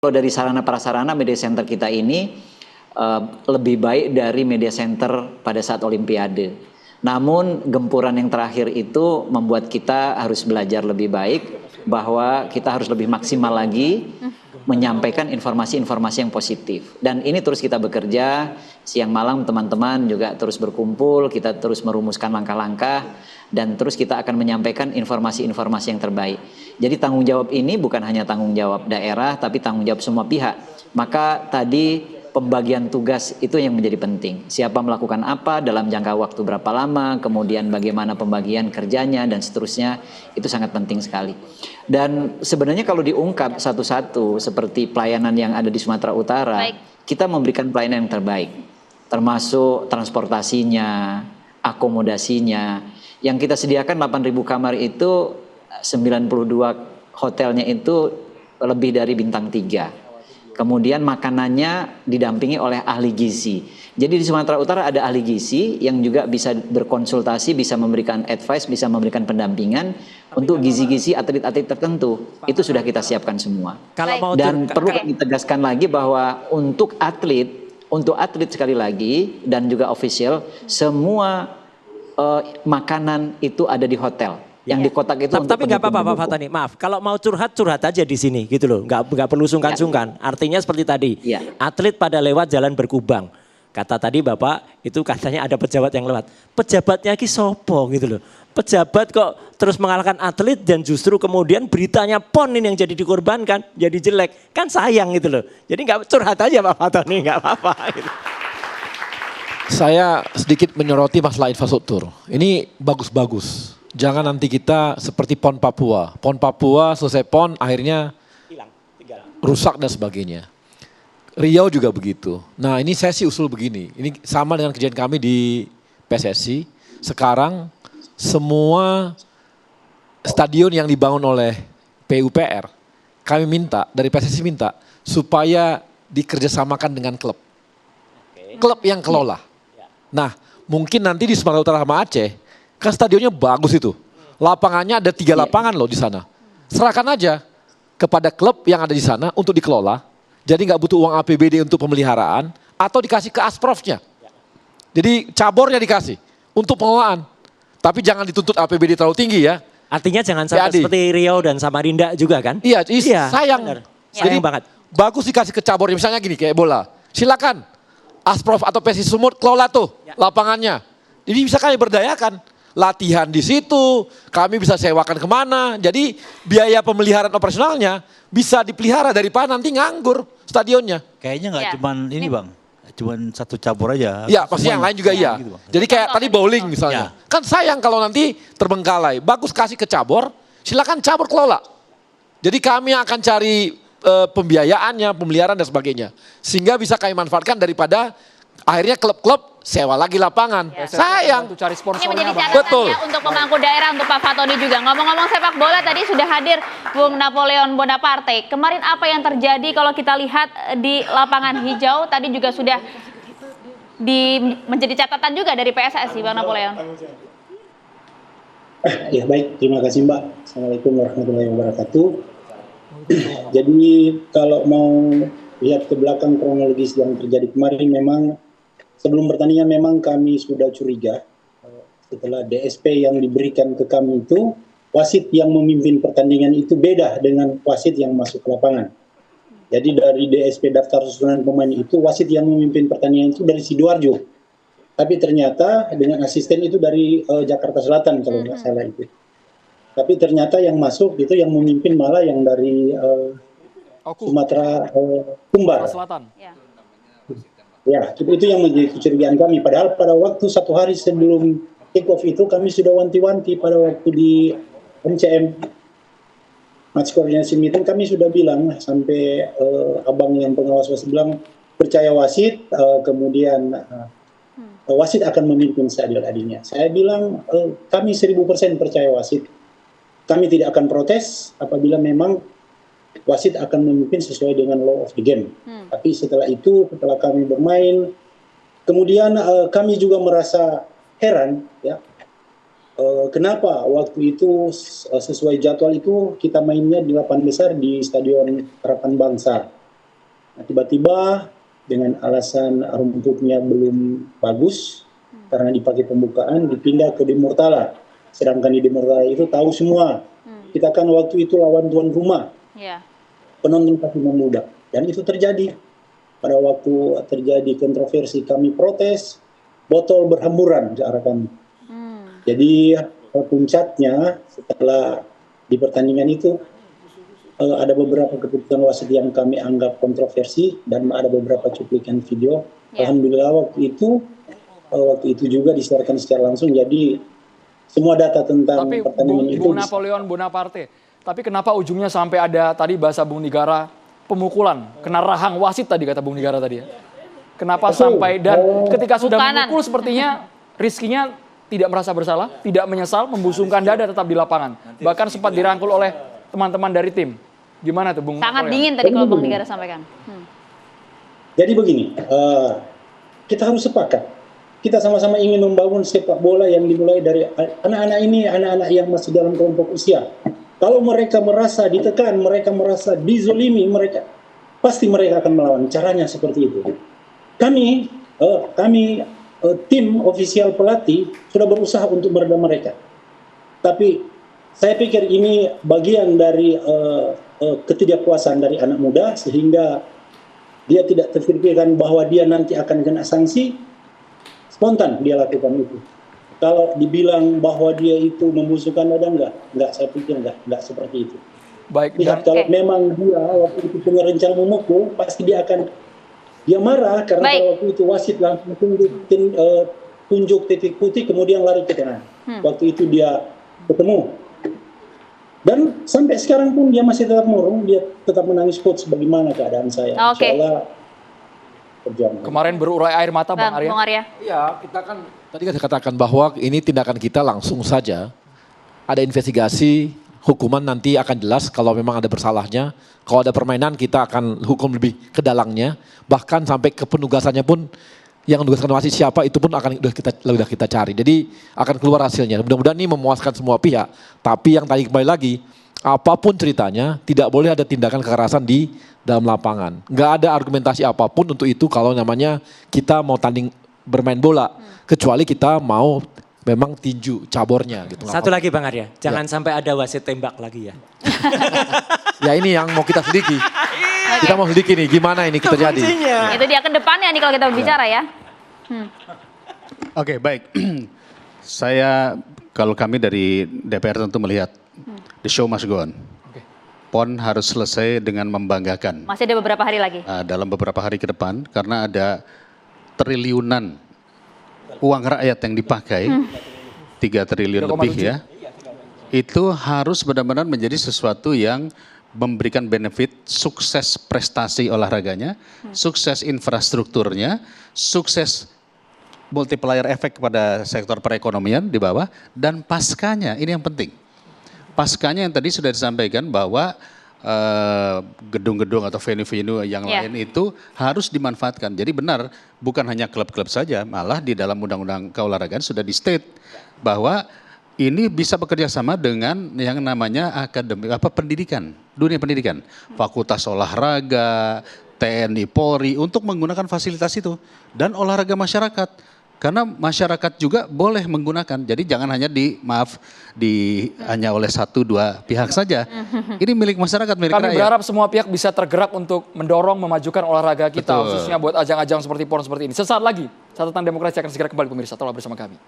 Kalau dari sarana prasarana media center kita ini lebih baik dari media center pada saat Olimpiade. Namun gempuran yang terakhir itu membuat kita harus belajar lebih baik bahwa kita harus lebih maksimal lagi menyampaikan informasi-informasi yang positif. Dan ini terus kita bekerja, siang malam teman-teman juga terus berkumpul, kita terus merumuskan langkah-langkah dan terus kita akan menyampaikan informasi-informasi yang terbaik. Jadi tanggung jawab ini bukan hanya tanggung jawab daerah tapi tanggung jawab semua pihak. Maka tadi pembagian tugas itu yang menjadi penting. Siapa melakukan apa dalam jangka waktu berapa lama, kemudian bagaimana pembagian kerjanya dan seterusnya, itu sangat penting sekali. Dan sebenarnya kalau diungkap satu-satu seperti pelayanan yang ada di Sumatera Utara, kita memberikan pelayanan yang terbaik. Termasuk transportasinya, akomodasinya. Yang kita sediakan 8.000 kamar itu 92 hotelnya itu lebih dari bintang 3. Kemudian makanannya didampingi oleh ahli gizi. Jadi di Sumatera Utara ada ahli gizi yang juga bisa berkonsultasi, bisa memberikan advice, bisa memberikan pendampingan untuk gizi-gizi atlet-atlet tertentu. Itu sudah kita siapkan semua. Dan perlu kami tegaskan lagi bahwa untuk atlet sekali lagi dan juga official, semua makanan itu ada di hotel. Yang di kotak itu tapi nggak apa-apa Pak Fatoni, maaf kalau mau curhat aja di sini gitu loh, nggak perlu sungkan-sungkan. Artinya seperti tadi, atlet pada lewat jalan berkubang. Kata tadi Bapak itu katanya ada pejabat yang lewat. Pejabatnya ki sopo gitu loh. Pejabat kok terus mengalahkan atlet dan justru kemudian beritanya PON ini yang jadi dikorbankan, jadi jelek. Kan sayang gitu loh. Jadi nggak curhat aja Pak Fatoni, nggak apa-apa gitu. Saya sedikit menyoroti masalah infrastruktur. Ini bagus-bagus. Jangan nanti kita seperti PON Papua. PON Papua selesai PON akhirnya rusak dan sebagainya. Riau juga begitu. Nah ini saya sih usul begini. Ini sama dengan kejadian kami di PSSI. Sekarang semua stadion yang dibangun oleh PUPR, kami minta, dari PSSI minta, supaya dikerjasamakan dengan klub. Klub yang kelola. Nah mungkin nanti di Sumatera Utara sama Aceh, kan stadionnya bagus itu. Lapangannya ada 3 lapangan loh di sana. Serahkan aja kepada klub yang ada di sana untuk dikelola. Jadi nggak butuh uang APBD untuk pemeliharaan atau dikasih ke Asprofnya. Jadi cabornya dikasih untuk pengelolaan. Tapi jangan dituntut APBD terlalu tinggi ya. Artinya jangan sampai seperti Riau dan Samarinda juga kan? Iya, sayang. Sayang banget. Bagus dikasih ke cabornya, misalnya gini kayak bola. Silakan Asprof atau PSSI Sumut kelola tuh lapangannya. Jadi bisa kami berdayakan. Latihan di situ, kami bisa sewakan kemana. Jadi biaya pemeliharaan operasionalnya bisa dipelihara daripada nanti nganggur stadionnya. Kayaknya nggak cuman ini Bang, cuman satu cabur aja. Iya, pasti yang lain juga iya. Gitu, jadi kayak tadi bowling misalnya. Kan sayang kalau nanti terbengkalai. Bagus kasih ke cabur, silakan cabur kelola. Jadi kami akan cari pembiayaannya, pemeliharaan dan sebagainya. Sehingga bisa kami manfaatkan daripada akhirnya klub-klub sewa lagi lapangan. Sayang. Cari ini menjadi catatannya untuk pemangku daerah, untuk Pak Fatoni juga. Ngomong-ngomong sepak bola tadi sudah hadir Bung Napoleon Bonaparte. Kemarin apa yang terjadi kalau kita lihat di lapangan hijau tadi juga sudah menjadi catatan juga dari PSSI, Bang Napoleon. Ya baik, terima kasih Mbak. Assalamualaikum warahmatullahi wabarakatuh. Jadi kalau mau lihat ke belakang kronologis yang terjadi kemarin, memang sebelum pertandingan memang kami sudah curiga setelah DSP yang diberikan ke kami itu, wasit yang memimpin pertandingan itu beda dengan wasit yang masuk ke lapangan. Jadi dari DSP daftar susunan pemain itu, wasit yang memimpin pertandingan itu dari Sidoarjo. Tapi ternyata dengan asisten itu dari Jakarta Selatan kalau nggak salah itu. Tapi ternyata yang masuk itu yang memimpin malah yang dari Sumatera Tumbar. Selatan. Ya, itu yang menjadi kecurigaan kami. Padahal pada waktu 1 hari sebelum kick off itu kami sudah wanti-wanti pada waktu di MCM Match Coordination Meeting, kami sudah bilang sampai abang yang pengawas wasit bilang percaya wasit, kemudian wasit akan memimpin stadion adinya. Saya bilang kami 1000% percaya wasit. Kami tidak akan protes apabila memang wasit akan memimpin sesuai dengan law of the game. Tapi setelah itu, setelah kami bermain, kemudian kami juga merasa heran, ya, kenapa waktu itu sesuai jadwal itu kita mainnya di 8 besar di Stadion Harapan Bangsa. Nah, tiba-tiba dengan alasan rumputnya belum bagus, karena dipakai pembukaan, dipindah ke di Murtala. Sedangkan di Murtala itu tahu semua. Kita kan waktu itu lawan tuan rumah. Penonton pasti memudah. Dan itu terjadi. Pada waktu terjadi kontroversi kami protes, botol berhamburan ke arah kami. Jadi puncaknya setelah di pertandingan itu ada beberapa keputusan wasit yang kami anggap kontroversi dan ada beberapa cuplikan video. Alhamdulillah waktu itu juga disiarkan secara langsung. Jadi semua data tentang pertandingan itu. Bung Napoleon Bonaparte. Tapi kenapa ujungnya sampai ada tadi bahasa Bung Nigara pemukulan, kena rahang wasit tadi kata Bung Nigara tadi ya. Kenapa sampai dan ketika sudah memukul sepertinya Rizkynya tidak merasa bersalah, tidak menyesal, membusungkan dada tetap di lapangan. Bahkan sempat dirangkul oleh teman-teman dari tim. Gimana tuh Bung? Sangat dingin tadi kalau Bung Nigara sampaikan. Jadi begini, kita harus sepakat. Kita sama-sama ingin membangun sepak bola yang dimulai dari anak-anak ini, anak-anak yang masih dalam kelompok usia. Kalau mereka merasa ditekan, mereka merasa dizolimi, pasti mereka akan melawan. Caranya seperti itu. Kami tim ofisial pelatih sudah berusaha untuk meredam mereka. Tapi saya pikir ini bagian dari ketidakpuasan dari anak muda sehingga dia tidak terpikirkan bahwa dia nanti akan kena sanksi, spontan dia lakukan itu. Kalau dibilang bahwa dia itu membusukkan dada enggak, saya pikir enggak seperti itu. Baik. Lihat, kalau memang dia waktu itu punya rencana memukul, pasti dia marah karena waktu itu wasit langsung tunjuk titik putih kemudian lari ke tengah. Waktu itu dia ketemu. Dan sampai sekarang pun dia masih tetap murung, dia tetap menangis, coach, bagaimana keadaan saya. Insyaallah berjalan. Kemarin berurai air mata Bang Arya. Iya, kita kan tadi kan saya katakan bahwa ini tindakan kita langsung saja. Ada investigasi, hukuman nanti akan jelas kalau memang ada bersalahnya. Kalau ada permainan kita akan hukum lebih ke dalangnya. Bahkan sampai ke penugasannya pun yang menugaskan wasit siapa itu pun akan sudah kita cari. Jadi akan keluar hasilnya. Mudah-mudahan ini memuaskan semua pihak. Tapi yang tadi kembali lagi, apapun ceritanya tidak boleh ada tindakan kekerasan di dalam lapangan. Nggak ada argumentasi apapun untuk itu kalau namanya kita mau tanding bermain bola. Kecuali kita mau memang tinju cabornya gitu. Satu lagi Bang Arya, jangan sampai ada wasit tembak lagi ya. Ya ini yang mau kita selidiki. Kita mau selidiki nih gimana ini terjadi. Itu dia ke depannya nih kalau kita berbicara ya. Oke, baik. Kalau kami dari DPR tentu melihat the show must go on. PON harus selesai dengan membanggakan. Masih ada beberapa hari lagi. Dalam beberapa hari ke depan karena ada triliunan uang rakyat yang dipakai, 3 triliun lebih ya. Itu harus benar-benar menjadi sesuatu yang memberikan benefit, sukses prestasi olahraganya, sukses infrastrukturnya, sukses multiplier efek kepada sektor perekonomian di bawah, dan paskanya, ini yang penting. Paskanya yang tadi sudah disampaikan bahwa gedung-gedung atau venue-venue yang lain itu harus dimanfaatkan. Jadi benar, bukan hanya klub-klub saja, malah di dalam undang-undang keolahragaan sudah di state bahwa ini bisa bekerja sama dengan yang namanya pendidikan, dunia pendidikan, fakultas olahraga, TNI, Polri untuk menggunakan fasilitas itu dan olahraga masyarakat. Karena masyarakat juga boleh menggunakan. Jadi jangan hanya hanya oleh 1-2 pihak saja. Ini milik masyarakat, milik rakyat. Kami berharap semua pihak bisa tergerak untuk mendorong memajukan olahraga kita, khususnya buat ajang-ajang seperti PON seperti ini. Sesaat lagi, catatan demokrasi akan segera kembali pemirsa. Tetaplah bersama kami.